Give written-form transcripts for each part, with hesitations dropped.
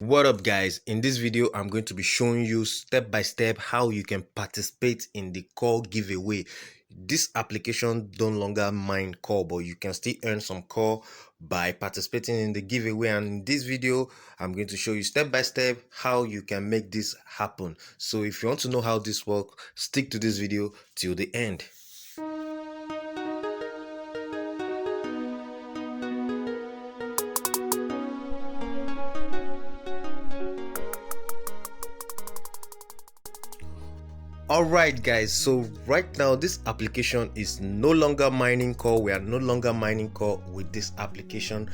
What up guys, in this video I'm going to be showing you step by step how you can participate in the call giveaway. This application no longer mine call, but you can still earn some call by participating in the giveaway, and in this video I'm going to show you step by step how you can make this happen. So if you want to know how this works, stick to this video till the end. Alright guys, so right now this application is no longer mining core. We are no longer mining core with this application,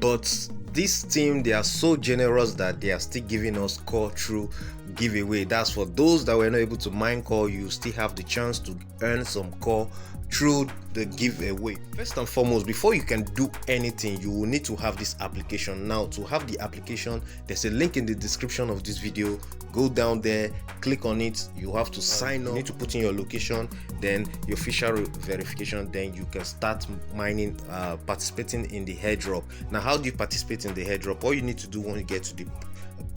but this team, they are so generous that they are still giving us core through giveaway. That's for those that were not able to mine core. You still have the chance to earn some core through the giveaway. First and foremost, before you can do anything, you will need to have this application. Now, to have the application, there's a link in the description of this video. Go down there, click on it. You have to sign up. You need to put in your location, then your official verification, then you can start mining, participating in the airdrop. Now, how do you participate in the airdrop? All you need to do when you get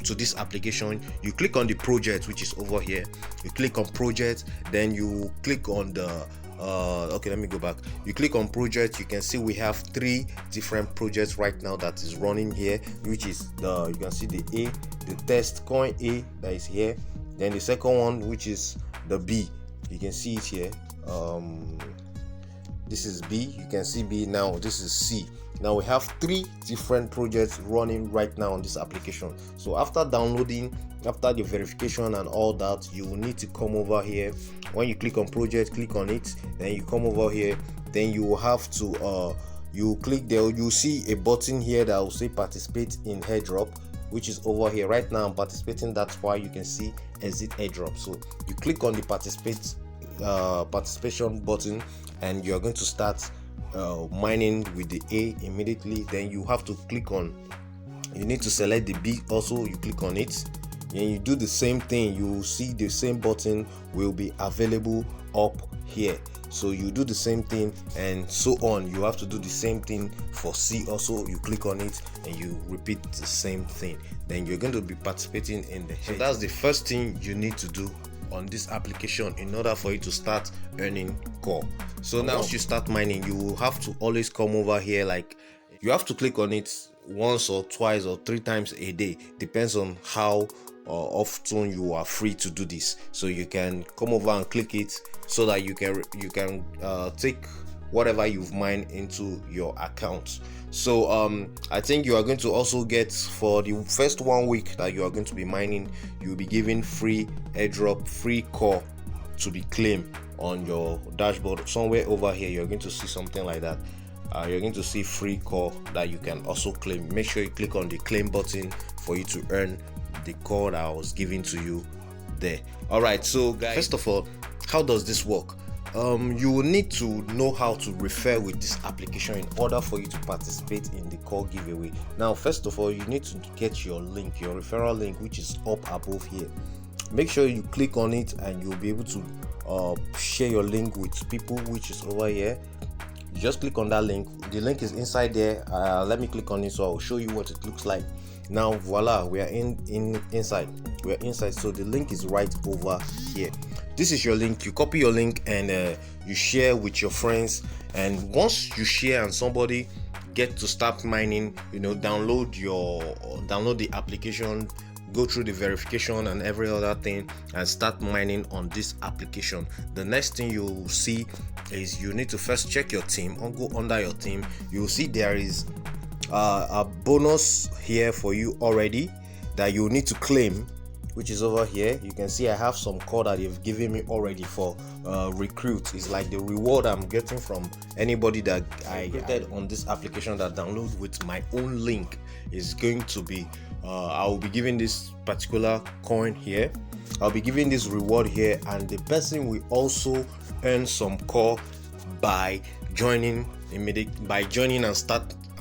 to this application, you click on the project, which is over here. You click on project, then you click on the okay, let me go back. You click on project. You can see we have 3 different projects right now that is running here, which is you can see the A, the test coin A that is here, then the second one, which is the B. You can see it here. This is B. You can see B. Now this is C. Now we have 3 different projects running right now on this application. So after downloading, after the verification and all that, you will need to come over here. When you click on project, click on it, then you come over here, then you will have to you click there. You see a button here that will say participate in airdrop, which is over here. Right now I'm participating, that's why you can see exit airdrop. So you click on the participation button, and you're going to start mining with the A immediately. Then you have to click on, you need to select the B also. You click on it and you do the same thing. You will see the same button will be available up here, so you do the same thing and so on. You have to do the same thing for C also. You click on it and you repeat the same thing, then you're going to be participating in the so that's the first thing you need to do on this application in order for you to start earning core. So now once you start mining, you will have to always come over here. Like, you have to click on it once or twice or 3 times a day, depends on how often you are free to do this. So you can come over and click it so that you can take whatever you've mined into your account. So I think you are going to also get, for the first 1 week that you are going to be mining, you'll be given free airdrop, free core to be claimed on your dashboard. Somewhere over here you're going to see something like that. You're going to see free core that you can also claim. Make sure you click on the claim button for you to earn the core that was given to you there. All right, so guys, first of all, how does this work? You will need to know how to refer with this application in order for you to participate in the call giveaway. Now, first of all, you need to get your link, your referral link, which is up above here. Make sure you click on it and you'll be able to share your link with people, which is over here. You just click on that link. The link is inside there. Let me click on it so I'll show you what it looks like. Now voila, we are inside. We are inside, so the link is right over here. This is your link. You copy your link and you share with your friends, and once you share and somebody get to start mining, download the application, go through the verification and every other thing, and start mining on this application. The next thing you will see is you need to first check your team, or go under your team. You will see there is a bonus here for you already that you need to claim, which is over here. You can see I have some code that they've given me already for recruit. It's like the reward I'm getting from anybody that I get on this application that download with my own link. Is going to be I will be giving this particular coin here, I'll be giving this reward here, and the person will also earn some core by joining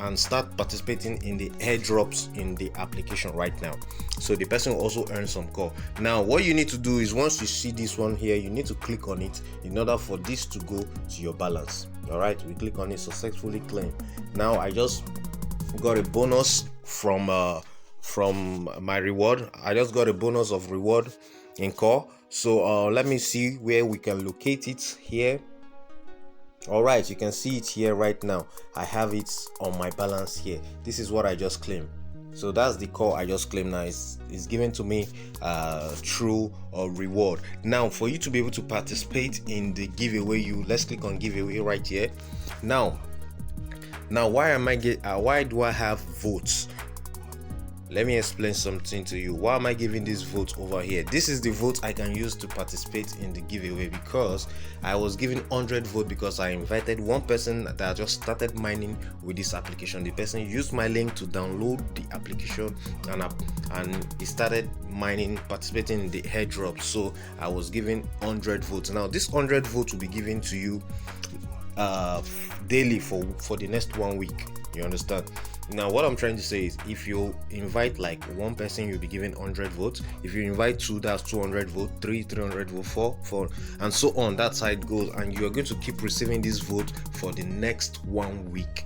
and start participating in the airdrops in the application right now. So the person will also earn some core. Now what you need to do is, once you see this one here, you need to click on it in order for this to go to your balance. All right, we click on it, successfully claim. Now I just got a bonus from from my reward. I just got a bonus of reward in core. So let me see where we can locate it here. All right, you can see it here right now. I have it on my balance here. This is what I just claimed. So that's the core I just claimed. Now it's given to me through a reward. Now for you to be able to participate in the giveaway, let's click on giveaway right here. Now why do I have votes? Let me explain something to you. Why am I giving this vote over here? This is the vote I can use to participate in the giveaway, because I was given 100 votes because I invited one person that just started mining with this application. The person used my link to download the application and he started mining, participating in the airdrop. So I was given 100 votes. Now this 100 votes will be given to you daily for the next 1 week. You understand? Now what I'm trying to say is, if you invite like one person, you'll be given 100 votes. If you invite two, that's 200 votes, 300 votes, 4, and so on. That's how it goes, and you're going to keep receiving this vote for the next 1 week.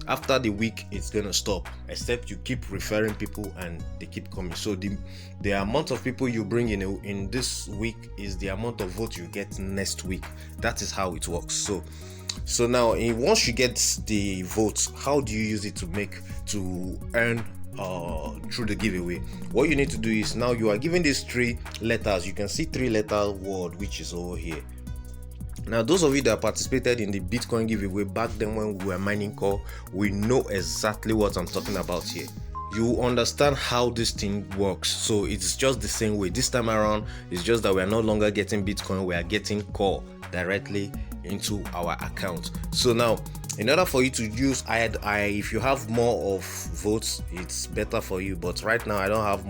After the week, it's gonna stop, except you keep referring people and they keep coming. So the amount of people you bring in this week is the amount of votes you get next week. That is how it works. So now, once you get the votes, how do you use it to earn through the giveaway? What you need to do is, now you are given these 3 letters. You can see 3-letter word, which is over here. Now those of you that participated in the Bitcoin giveaway back then when we were mining core, we know exactly what I'm talking about here. You understand how this thing works. So it's just the same way. This time around, it's just that we are no longer getting Bitcoin, we are getting core directly into our account. So now, in order for you to use if you have more of votes, it's better for you. But right now I don't have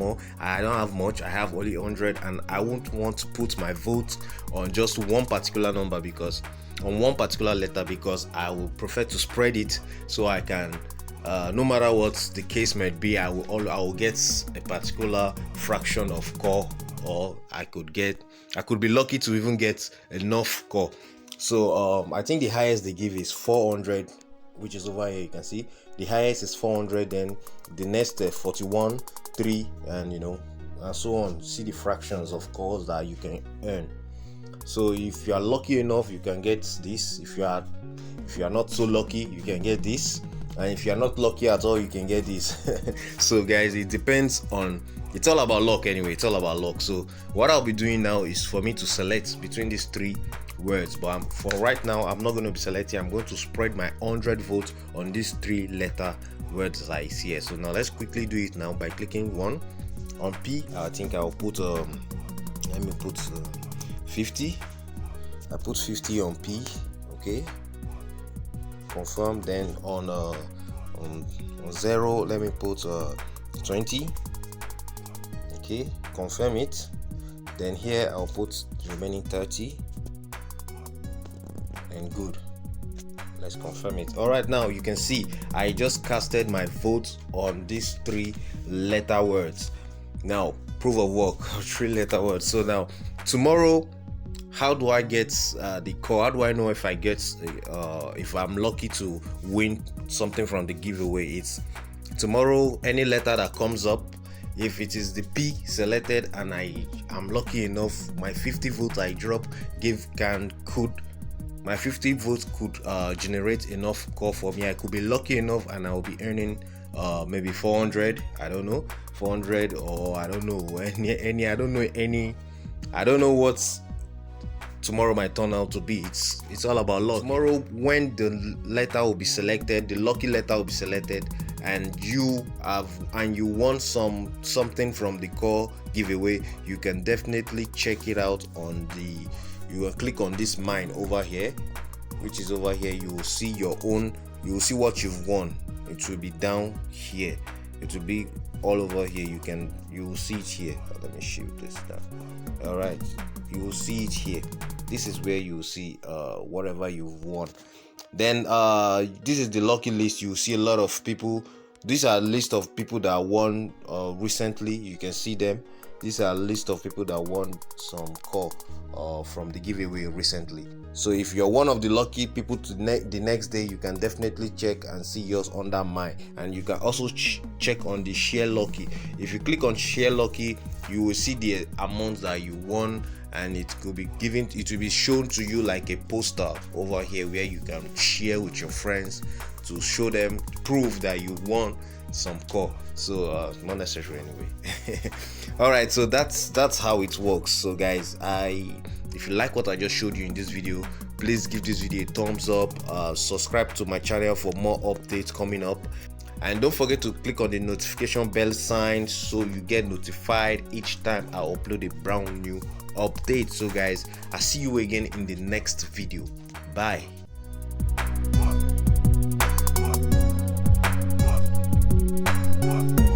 much. I have only 100, and I won't want to put my vote on just one particular number, because on one particular letter, because I will prefer to spread it so I can no matter what the case might be, I will get a particular fraction of core, or I could be lucky to even get enough core. So I think the highest they give is 400, which is over here. You can see the highest is 400, then the next 41, 3, and and so on. See the fractions of cores that you can earn. So if you are lucky enough, you can get this. If you are not so lucky, you can get this. And if you are not lucky at all, you can get this. So guys, it depends on, it's all about luck anyway. It's all about luck. So what I'll be doing now is for me to select between these 3 words, but for right now I'm not going to be selecting. I'm going to spread my 100 votes on these 3-letter words I see here. So now let's quickly do it now by clicking one on P. I think I'll put let me put 50. I put 50 on P. Okay, confirm. Then on 0, let me put 20. Okay, confirm it. Then here I'll put the remaining 30, and good. Let's confirm it. All right, now you can see I just casted my vote on these 3-letter words. Now, proof of work, 3-letter words. So now tomorrow, how do I get the core? How do I know if I get if I'm lucky to win something from the giveaway? It's tomorrow, any letter that comes up, if it is the P selected and I'm lucky enough, my 50 votes I drop my 50 votes could generate enough core for me. I could be lucky enough and I'll be earning maybe 400. I don't know, 400, or I don't know I don't know what tomorrow might turn out to be. It's all about luck. Tomorrow, when the letter will be selected, the lucky letter will be selected, and you want something from the core giveaway, you can definitely check it out on you will click on this mine over here, which is over here. You will see you will see what you've won. It will be down here. It will be all over here. You will see it here. Let me shift this down. All right, you will see it here. This is where you will see whatever you've won. Then this is the lucky list. You will see a lot of people These are a list of people that won recently. You can see them. These are a list of people that won some call from the giveaway recently. So if you're one of the lucky people to the next day, you can definitely check and see yours under mine. And you can also check on the share lucky. If you click on share lucky, you will see the amount that you won, and it will be shown to you like a poster over here where you can share with your friends to show them proof that you won some call. So not necessary anyway. All right, so that's how it works. So guys, if you like what I just showed you in this video, please give this video a thumbs up, subscribe to my channel for more updates coming up, and don't forget to click on the notification bell sign so you get notified each time I upload a brand new update. So guys, I'll see you again in the next video. Bye. What?